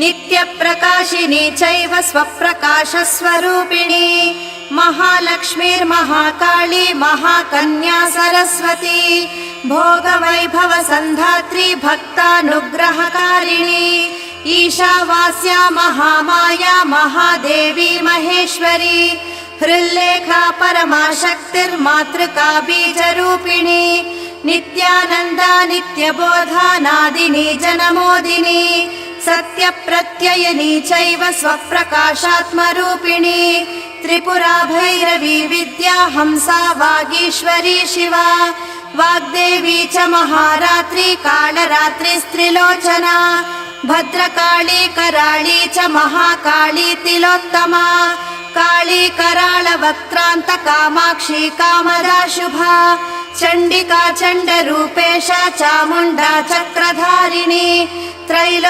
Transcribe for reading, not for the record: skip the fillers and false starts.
नित्यप्रकाशिनी चैव स्वप्रकाशस्वरूपिणी महालक्ष्मीर्महाकाली महाकन्या सरस्वती भोगवैभवसन्धात्री भक्तानुग्रहकारिणी ईशावास्या महामाया महादेवी महेश्वरी हृल्लेखा परमाशक्तिर्मातृका बीजरूपिणी नित्यानन्दा नित्यबोधा नादिनी जनमोदिनी सत्यप्रत्ययनी चैव स्वप्रकाशात्मरूपिणी त्रिपुरा भैरवी विद्या हंसा वागीश्वरी शिवा वाग्देवी च महारात्री कालरात्रिस्त्रिलोचना भद्रकाली कराळी च महाकाली तिलोत्तमा काली कराळवक्त्रान्त कामाक्षी कामदा शुभा चण्डिका चण्डरूपेशा चामुण्डा चक्रधारिणी त्रैलो